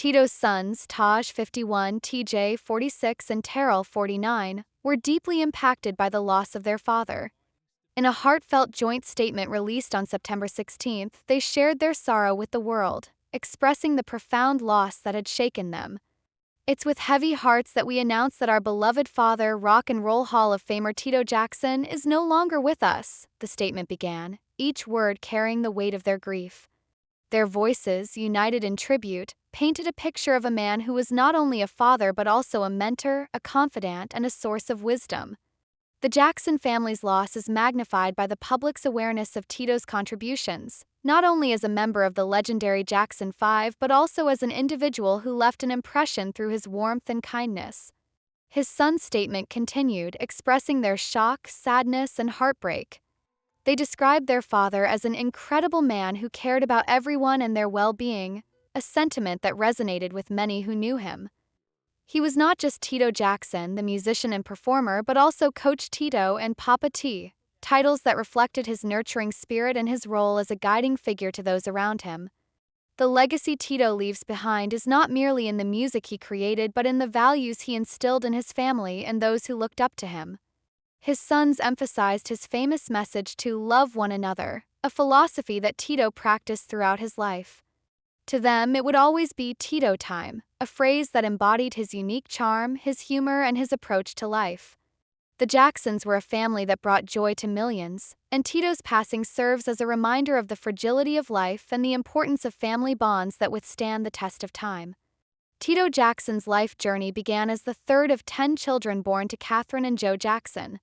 Tito's sons, Taj 51, TJ 46, and Terrell 49, were deeply impacted by the loss of their father. In a heartfelt joint statement released on September 16, they shared their sorrow with the world, expressing the profound loss that had shaken them. "It's with heavy hearts that we announce that our beloved father, Rock and Roll Hall of Famer Tito Jackson, is no longer with us," the statement began, each word carrying the weight of their grief. Their voices, united in tribute, painted a picture of a man who was not only a father but also a mentor, a confidant, and a source of wisdom. The Jackson family's loss is magnified by the public's awareness of Tito's contributions, not only as a member of the legendary Jackson 5 but also as an individual who left an impression through his warmth and kindness. His son's statement continued, expressing their shock, sadness, and heartbreak. They described their father as an incredible man who cared about everyone and their well-being, a sentiment that resonated with many who knew him. He was not just Tito Jackson, the musician and performer, but also Coach Tito and Papa T, titles that reflected his nurturing spirit and his role as a guiding figure to those around him. The legacy Tito leaves behind is not merely in the music he created but in the values he instilled in his family and those who looked up to him. His sons emphasized his famous message to love one another, a philosophy that Tito practiced throughout his life. To them, it would always be Tito time, a phrase that embodied his unique charm, his humor, and his approach to life. The Jacksons were a family that brought joy to millions, and Tito's passing serves as a reminder of the fragility of life and the importance of family bonds that withstand the test of time. Tito Jackson's life journey began as the third of 10 children born to Catherine and Joe Jackson.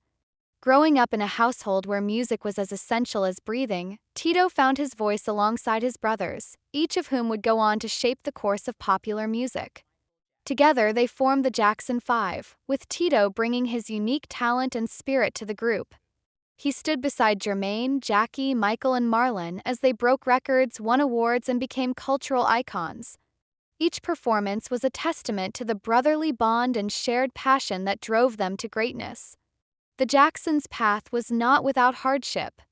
Growing up in a household where music was as essential as breathing, Tito found his voice alongside his brothers, each of whom would go on to shape the course of popular music. Together, they formed the Jackson 5, with Tito bringing his unique talent and spirit to the group. He stood beside Jermaine, Jackie, Michael, and Marlon as they broke records, won awards, and became cultural icons. Each performance was a testament to the brotherly bond and shared passion that drove them to greatness. The Jacksons' path was not without hardship.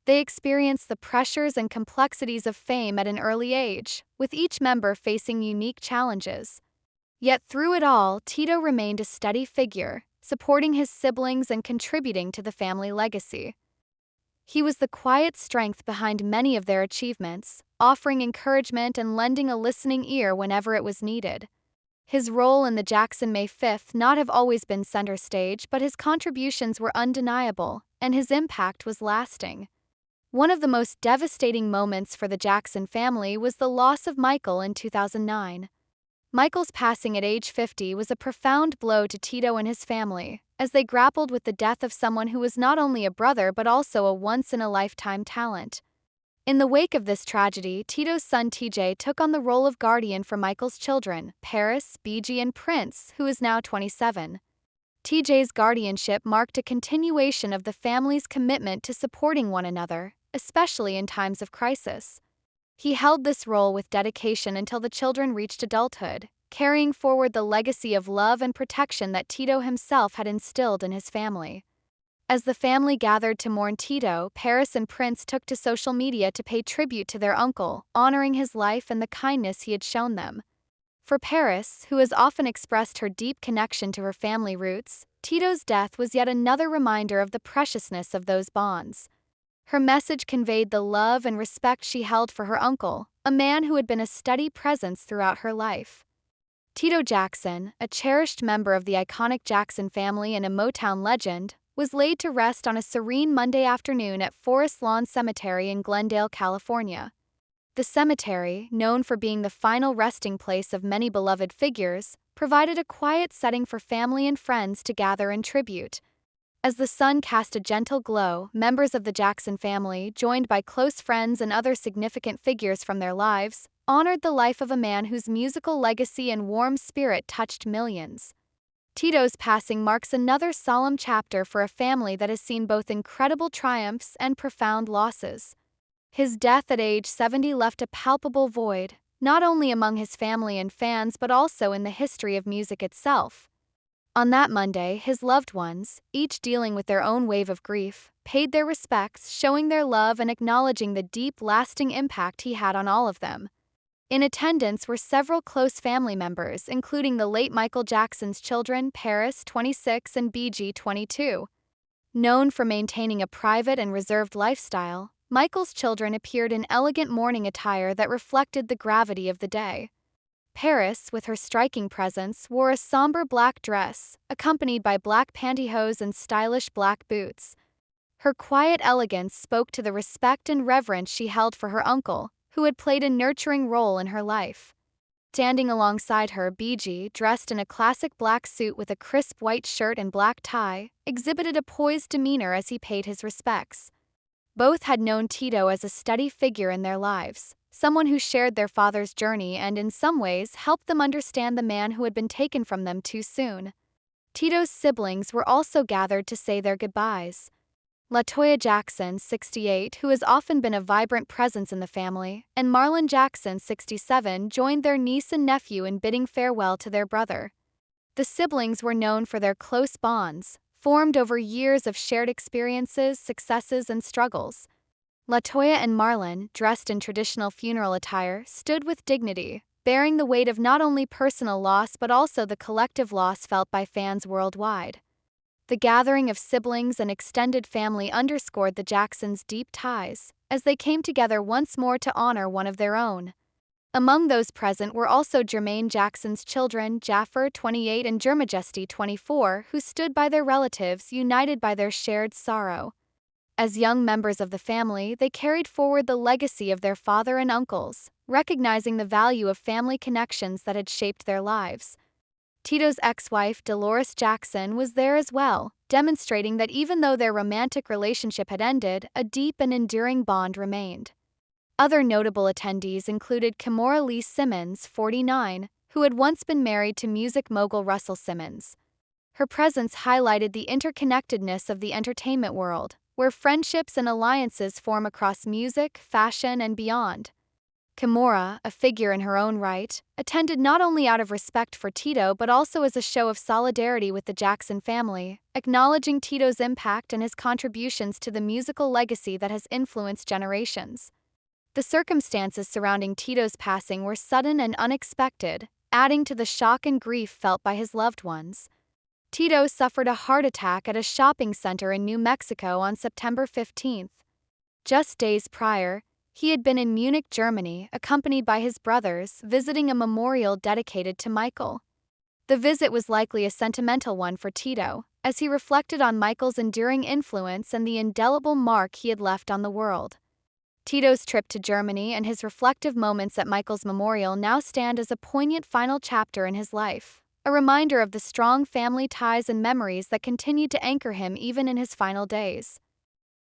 They experienced the pressures and complexities of fame at an early age, with each member facing unique challenges. Yet through it all, Tito remained a steady figure, supporting his siblings and contributing to the family legacy. He was the quiet strength behind many of their achievements, offering encouragement and lending a listening ear whenever it was needed. His role in the Jackson May 5th not have always been center stage, but his contributions were undeniable, and his impact was lasting. One of the most devastating moments for the Jackson family was the loss of Michael in 2009. Michael's passing at age 50 was a profound blow to Tito and his family, as they grappled with the death of someone who was not only a brother but also a once-in-a-lifetime talent. In the wake of this tragedy, Tito's son TJ took on the role of guardian for Michael's children, Paris, BG, and Prince, who is now 27. TJ's guardianship marked a continuation of the family's commitment to supporting one another, especially in times of crisis. He held this role with dedication until the children reached adulthood, carrying forward the legacy of love and protection that Tito himself had instilled in his family. As the family gathered to mourn Tito, Paris and Prince took to social media to pay tribute to their uncle, honoring his life and the kindness he had shown them. For Paris, who has often expressed her deep connection to her family roots, Tito's death was yet another reminder of the preciousness of those bonds. Her message conveyed the love and respect she held for her uncle, a man who had been a steady presence throughout her life. Tito Jackson, a cherished member of the iconic Jackson family and a Motown legend, was laid to rest on a serene Monday afternoon at Forest Lawn Cemetery in Glendale, California. The cemetery, known for being the final resting place of many beloved figures, provided a quiet setting for family and friends to gather in tribute. As the sun cast a gentle glow, members of the Jackson family, joined by close friends and other significant figures from their lives, honored the life of a man whose musical legacy and warm spirit touched millions. Tito's passing marks another solemn chapter for a family that has seen both incredible triumphs and profound losses. His death at age 70 left a palpable void, not only among his family and fans but also in the history of music itself. On that Monday, his loved ones, each dealing with their own wave of grief, paid their respects, showing their love and acknowledging the deep, lasting impact he had on all of them. In attendance were several close family members, including the late Michael Jackson's children, Paris, 26, and BG, 22. Known for maintaining a private and reserved lifestyle, Michael's children appeared in elegant mourning attire that reflected the gravity of the day. Paris, with her striking presence, wore a somber black dress, accompanied by black pantyhose and stylish black boots. Her quiet elegance spoke to the respect and reverence she held for her uncle, who had played a nurturing role in her life. Standing alongside her, BG, dressed in a classic black suit with a crisp white shirt and black tie, exhibited a poised demeanor as he paid his respects. Both had known Tito as a steady figure in their lives, someone who shared their father's journey and in some ways helped them understand the man who had been taken from them too soon. Tito's siblings were also gathered to say their goodbyes. LaToya Jackson, 68, who has often been a vibrant presence in the family, and Marlon Jackson, 67, joined their niece and nephew in bidding farewell to their brother. The siblings were known for their close bonds, formed over years of shared experiences, successes, and struggles. LaToya and Marlon, dressed in traditional funeral attire, stood with dignity, bearing the weight of not only personal loss but also the collective loss felt by fans worldwide. The gathering of siblings and extended family underscored the Jacksons' deep ties, as they came together once more to honor one of their own. Among those present were also Jermaine Jackson's children, Jaffer, 28, and Jermajesty, 24, who stood by their relatives, united by their shared sorrow. As young members of the family, they carried forward the legacy of their father and uncles, recognizing the value of family connections that had shaped their lives. Tito's ex-wife, Dolores Jackson, was there as well, demonstrating that even though their romantic relationship had ended, a deep and enduring bond remained. Other notable attendees included Kimora Lee Simmons, 49, who had once been married to music mogul Russell Simmons. Her presence highlighted the interconnectedness of the entertainment world, where friendships and alliances form across music, fashion, and beyond. Kimora, a figure in her own right, attended not only out of respect for Tito but also as a show of solidarity with the Jackson family, acknowledging Tito's impact and his contributions to the musical legacy that has influenced generations. The circumstances surrounding Tito's passing were sudden and unexpected, adding to the shock and grief felt by his loved ones. Tito suffered a heart attack at a shopping center in New Mexico on September 15. Just days prior, he had been in Munich, Germany, accompanied by his brothers, visiting a memorial dedicated to Michael. The visit was likely a sentimental one for Tito, as he reflected on Michael's enduring influence and the indelible mark he had left on the world. Tito's trip to Germany and his reflective moments at Michael's memorial now stand as a poignant final chapter in his life, a reminder of the strong family ties and memories that continued to anchor him even in his final days.